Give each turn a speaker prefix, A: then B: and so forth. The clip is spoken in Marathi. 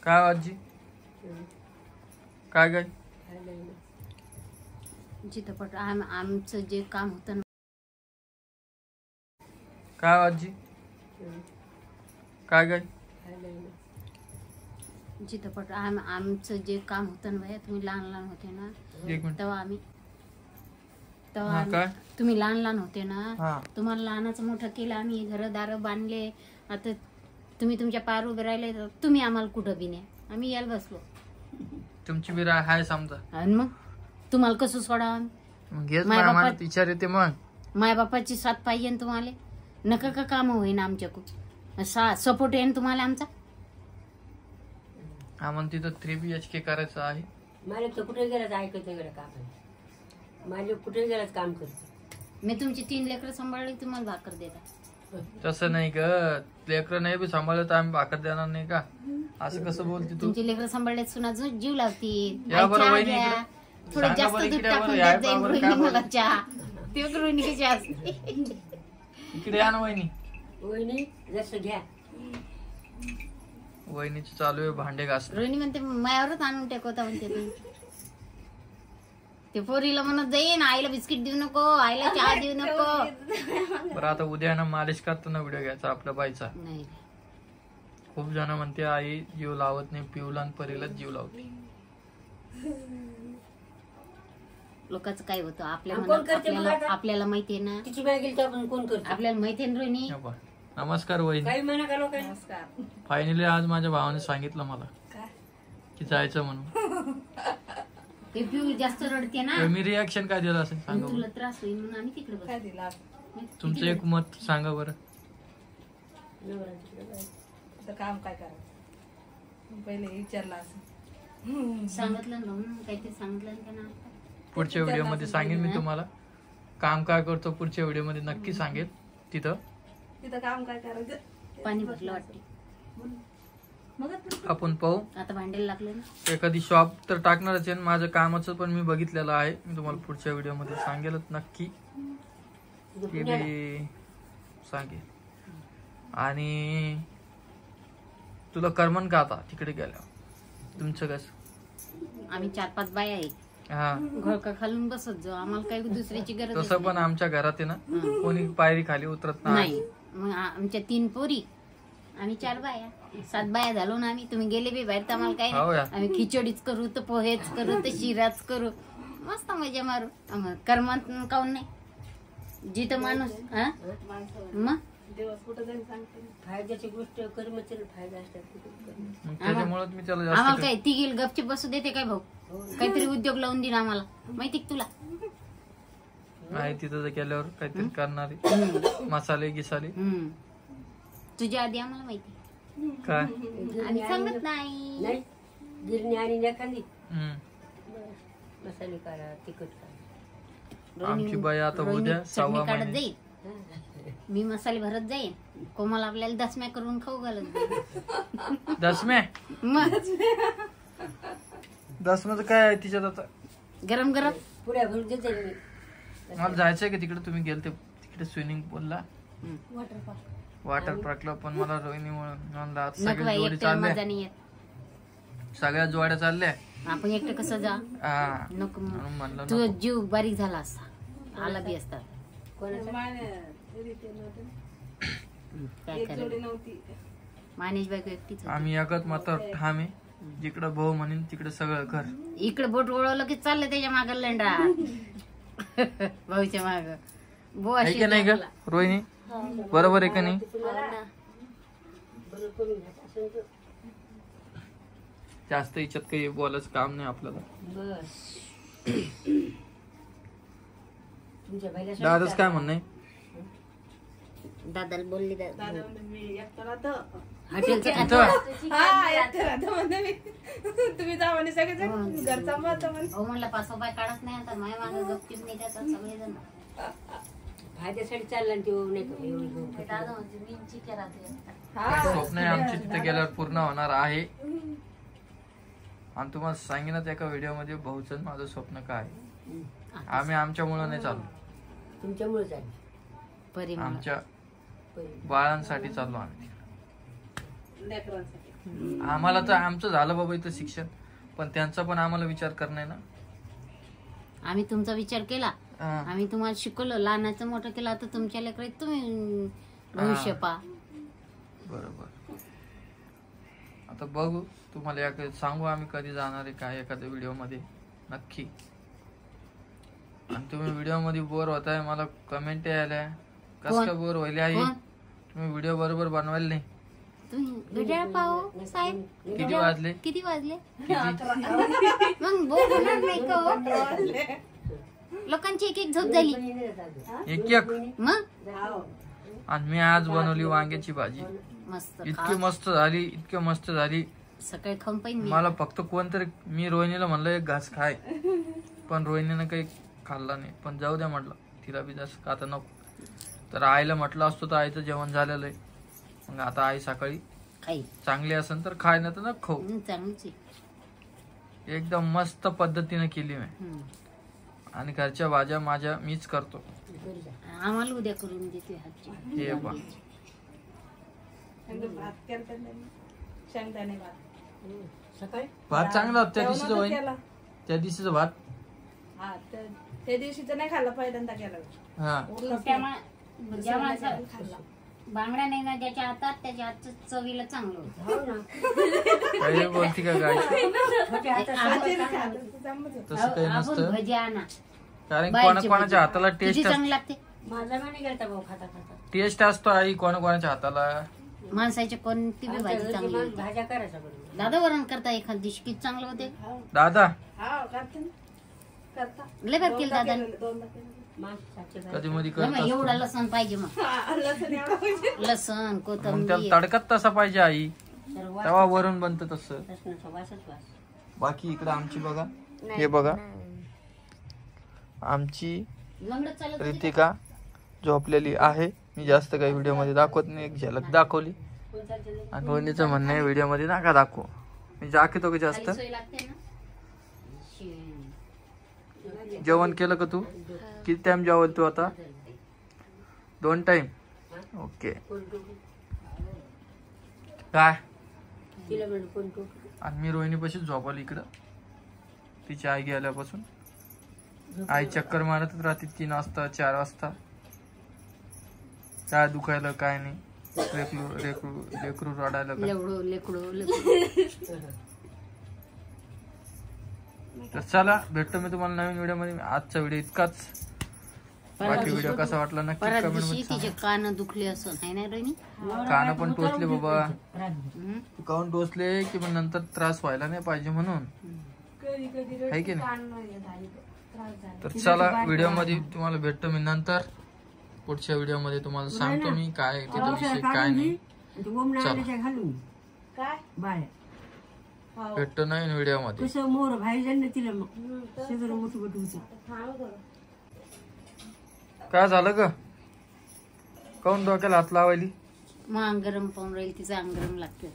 A: काय आजी काय काय
B: चित्रपट आमचं जे काम होतं ना
A: काय आजी काय काय
B: चित्रपट आमचं जे काम होतं ना तुम्ही लहान लहान होते ना
A: एक मिनिट
B: तेव्हा
A: काय
B: तुम्ही लहान लहान होते ना
A: हा
B: तुम्हाला लहानाचं मोठं केलं आम्ही घरदार बांधले आता तुम्ही तुमच्या पायावर उभे राहिले तर तुम्ही आम्हाला कुठं बी नाही आम्ही यायला बसलो
A: तुमची बी हाय समजा
B: आणि मग तुम्हाला कसं सोडा
A: घेत आम्हाला विचार येते मग
B: माय बापाची साथ पाहिजे ना तुम्हाला नका का काम होईना आमच्याकडून सपोर्ट आहे ना तुम्हाला आमचा
A: आम्हाला तिथं 3 BHK करायचं आहे
C: मला तर कुठे गेलाच ऐकायचं गेलं काम माझे कुठे गेलाच काम करते
B: मी तुमची 3 लेकरं सांभाळली तुम्हाला भाकर देता
A: तसं नाही ग लेकरं नाही बी सांभाळलं तर आम्ही भाकर देणार नाही का असं कसं बोलते तू
B: तुमची लेकरं सांभाळले सुना जीव लावतील
A: या बरं वहिनी इकडे.
B: थोडं
A: सांगा
B: जास्त
A: बरं
B: दूध
A: इकडे
B: टाकून
A: बरं,
B: देत
A: या
B: जाईल
A: बरं,
B: रोहिणी
A: काय
B: मला चहा ते रोहिणी कशी असते
A: इकडे या ना वहिनी
C: वहिनी जसं घ्या
A: वहिनीचं चालू आहे भांडे घास
B: रोहिणी म्हणते मायावरच आणून टेकवता म्हणते तुम्ही ते पोरीला म्हणत जाईन आईला बिस्किट देऊ नको आईला चहा देऊ नको
A: बरं आता उद्या ना मालिश करताना व्हिडिओ घ्यायचा आपल्या बाईचा
B: नाही
A: खूप जण म्हणते आई जीव लावत नाही पिऊला आणि परीला जीव लावते
B: लोकांचं काय होतं आपल्या
C: कोण
B: मनात
C: करते मग आता?
B: आपल्याला माहितीये ना
C: तिची बाय गेली तर आपण कोण करतो
B: आपल्याला माहितीये ना रोहिणी
A: हे पहा. नमस्कार वहिनी
C: काही म्हणा का लोक
A: फायनली आज माझ्या भावाने सांगितलं मला की जायचं म्हणून
B: ते पिऊ जास्त रडते ना
A: तर मी रिॲक्शन काय दिलं असेल सांगा
B: तुला
A: बरं.
B: त्रास होईल म्हणून आम्ही तिकडे बसलो.
A: तुमचं एक मत सांगा बरं
D: काम काय करायचं पहिले विचारलं असं
B: सांगितलं ना काहीतरी सांगितलं ना त्यांना
A: पुढच्या व्हिडिओ मध्ये सांगेन मी तुम्हाला काम काय करतो पुढच्या व्हिडिओ मध्ये नक्की सांगेल तिथं
D: काम काय करायचं
B: पाणी भरलं वाटते
A: आपण पाहू
B: आता भांडेल लागलं ना
A: एखादी शॉप तर टाकणारच आहे माझं कामाचं पण मी बघितलेलं आहे मी तुम्हाला पुढच्या व्हिडिओ मध्ये सांगेलच नक्की ते बी सांगेल आणि तुला करमन का आता तिकडे गेल्या तुमचं कसं
B: आम्ही 4-5 बाया आहे
A: हा
B: घोळका खालून बसत जाऊ आम्हाला काही दुसऱ्याची गरज
A: तसं पण आमच्या घरात आहे ना कोणी पायरी खाली उतरत
B: नाही मग आमच्या 3 पोरी आम्ही 4 बाया 7 बाया झालो ना आम्ही तुम्ही गेले बी बाहेर तर आम्हाला काही
A: हो या.
B: नाही आम्ही खिचडीच करू तर पोहेच करू तर शिराच करू मस्त मजा मारू कर्मात काऊन नाही जिथं माणूस हा मग
D: दिवस कुठं जाईल सांगते
C: फायद्याची गोष्ट कर्मचारी फायदा असतात
A: मग त्याच्यामुळे मी त्याला
B: आम्हाला
A: जास्त
B: काय ती गेल गपची बसू देते काय भाऊ काहीतरी उद्योग लावून देईन आम्हाला माहिती का तुला
A: आहे तिथं गेल्यावर काहीतरी करणारे मसाले गिसाले
B: तुझ्या आधी आम्हाला माहिती
A: काय
B: आम्ही सांगत नाही
C: नाही गिरणी आणि एखादी
A: हम्म.
C: मसाले करा तिखट करा
A: आमची बाई आता
B: रोहिणी
A: उद्या
B: चटणी
A: 6
B: काढत
A: महिने
B: जाईल मी मसाले भरत जाईन कोमल आपल्याला दसम्या करून खाऊ घालत जाईल.
A: दसम्या
B: मग
A: दसम्याचं काय आहे तिच्यात आता
B: गरम गरम
C: पुढ्या भरून देते मी
A: मला जायचंय की तिकडे तुम्ही गेलते तिकडे स्विमिंग पूलला वॉटर पार्कला पण मला रोहिणी म्हणून आता
B: नको
A: सगळ्या
B: बाई
A: जोडी
B: एकट्याला मजा
A: चालल्या
B: नाही येत
A: सगळ्या जोड्या चालल्या
B: आपण एकटं कसं जा
A: हा
B: नको
A: म्हणून म्हणलं
B: तुझा
A: नको.
B: जीव बारीक झाला असता आला बी असता काय
D: एक जोडी
B: करायचं
D: नव्हती
B: मानेश बायको एकटीच होती.
A: आम्ही एकच मात्र ठाम आहे जिकडं भाऊ म्हणेन तिकडे सगळं घर
B: इकडे बोट वळवलं की चाललं त्याच्या माग लेंडा भाऊच्या माग बो
A: आहे की नाही ग रोहिणी बरोबर आहे का नाही जास्त याच्यात काही बोलायचं काम नाही आपल्याला
C: बस तुमच्या बाईला
A: दादाच काय म्हणणं आहे
B: दादाला बोलली
D: दादा म्हणते मी एकटा राहतो
B: हॉटेलचं
A: इथं
D: हा एकटा राहतो म्हणते मी तुम्ही जा म्हणे सगळेजण घर सांभाळतो म्हणे
B: हो म्हणलं 5 रुपये काढत नाही आता माझ्या मागे गपचीप नाही त्याचा सगळेजण
C: फायद्यासाठी चालला आणि ते नाही का एवढी घेऊन
B: ते दादा म्हणते मी चिक्या राहते एकटा.
A: स्वप्न आहे आमची तिथे गेल्यावर पूर्ण होणार आहे आणि तुम्हाला सांगेनच एका व्हिडिओ मध्ये भाऊचं माझं स्वप्न काय आहे. आम्ही आमच्यामुळं नाही चाललो
C: तुमच्यामुळे चालली
B: परी मला
A: आमच्या बाळांसाठी चाललो आम्ही
D: लेकरांसाठी
A: आम्हाला तर आमचं झालं बाबा इथं शिक्षण, पण त्यांचा पण आम्हाला विचार करणं आहे ना.
B: आम्ही तुमचा विचार केला,
A: हा.
B: आम्ही तुम्हाला शिकवलं, लहानाचं मोठं केलं, आता तुमच्या लेकरात तुम्ही भविष्य पहा.
A: बरोबर. आता बघू, तुम्हाला सांगू आम्ही कधी जाणार आहे काय एखाद्या व्हिडिओ मध्ये नक्की. आणि तुम्ही व्हिडिओ मध्ये बोर होताय, मला कमेंट आल्या कस
B: कोण?
A: काय बोर व्हायला आहे,
B: कोण?
A: तुम्ही व्हिडिओ बरोबर बनवायला नाही.
B: तुम्ही घड्याळ पाहू साहेब,
A: किती वाजले?
B: किती वाजले?
A: किती?
B: मग बोर होणार नाही का हो? लोकांची एक एक झोप झाली
A: एक एक.
B: मग.
A: आणि मी आज बनवली वांग्याची भाजी,
B: मस्त
A: इतकी मस्त झाली, इतकी मस्त झाली.
B: सकाळी खाऊन पाहिजे मी.
A: मला फक्त कोणतरी, मी रोहिणीला म्हणलं एक घास खाय, पण रोहिणीनं काही खाल्ला नाही. पण जाऊ द्या म्हटलं, तिला बी जास्त आता नको. तर आईला म्हटलं असतो तर आईचं जेवण झालेलं आहे. मग आता आई सकाळी
B: खाई
A: चांगली असेल तर खाय, ना तर न खाऊ.
B: चांगलीच आहे.
A: एकदम मस्त पद्धतीने केली मी.
B: हम्म.
A: आणि घरच्या भाज्या माझ्या मीच करतो.
B: आम्हाला उद्या करून देते हातची.
A: हे पहा,
D: भात केलता त्यांनी, शेंगदाणे भात.
C: सकाळी
A: भात चांगला होता त्या दिवशीचा
D: जेवणातच
A: वहिनी,
D: केला.
A: त्या दिवशीचा भात.
D: हा त्या दिवशीचं नाही खाल्ला, पहिल्यांदा केला.
A: हा
B: ज्या माणसाला बांगड्या नाही ना ज्याच्या हातात, त्याच्या हातचं चवीला चांगलं होतं.
C: हो ना.
A: काही बोलती का गाय?
C: छोट्या हातात
A: तसं काही
B: आपण
A: नसतं,
B: भजी आणा,
A: कारण
B: बाहेरची
A: कोणाकोणाच्या
B: भजी.
A: हाताला
B: किती
A: टेस्ट
B: चांगली लागते.
C: माझा माने गेलता भाऊ खाता खाता.
A: टेस्ट असतो आई कोणाकोणाच्या हाताला.
B: माणसाची कोणती बी भाजी चांगली होते.
C: भाज्या करायचा बरोबर.
B: दादा वरण करता एखाद दिवशी किती चांगलं होते.
A: दादा
D: हा करते ना, करता.
B: लय बार केलं दादा.
D: दोनदा केलं.
C: माणसाचे
A: कधी मध्ये
B: मग
A: करत
B: एवढा लसण पाहिजे, मग
D: हा, लसूण एवढा पाहिजे.
B: लसण
A: मग
B: कोथिंबीर
A: त्याला तडकात तसा पाहिजे आई, तेव्हा वरून बनतं तसं.
C: लसणाचा वासच वास.
A: बाकी इकडे आमची बघा, हे बघा आमची
B: लंगडत चालत होती.
A: रितिका झोपलेली आहे. मी जास्त काही व्हिडिओ मध्ये दाखवत नाही, एक झलक दाखवली. आणि रोहिणीचं म्हणणं आहे व्हिडिओ मध्ये नका दाखवू. मी दाखवतो का जास्त.
B: खाली सोय लागते ना.
A: जेवण केलं का तू? किती टाइम जेवल तू आता? 2 टाइम. ओके. काय?
C: तिला म्हणलं कोण टोक.
A: आणि मी रोहिणी पाशी झोपाली इकडं, तिची आई गेल्यापासून. आई चक्कर मारतच राहते 3 वाजता 4 वाजता. काय दुखायला काय नाही, लेकरू रडायला काय.
B: लेकडो
A: तर चला भेटतो मी तुम्हाला नवीन व्हिडिओ मध्ये. आजचा व्हिडिओ इतकाच. बाकी व्हिडिओ कसा वाटला नक्की
B: परत
A: कमेंट
B: दिवशी
A: मध्ये
B: तिचे कान दुखले असं नाही ना रोहिणी.
A: कान पण टोचले बाबा.
B: हम्म.
A: काऊन टोचले की मग नंतर त्रास व्हायला नाही पाहिजे म्हणून,
D: कधी कधी
A: आहे की नाही.
D: कान नाही येत आई, त्रास झाला.
A: तर चला व्हिडिओ मध्ये तुम्हाला भेटतो मी नंतर. पुढच्या व्हिडिओ मध्ये तुम्हाला सांगतो मी काय तिथं विषय काय नाही.
C: घालून
D: काय
C: बाय
D: हो.
A: भेटतो नवीन व्हिडिओ मध्ये.
C: कसं मोर बाहेर जाणं तिला मग शेजार मोठं मोठं
D: थांब थोडं.
A: काय झालं ग? काऊन डोक्याला हात लावायली?
B: मग अंग गरम पाहून राहील, तिचं अंग गरम लागतं.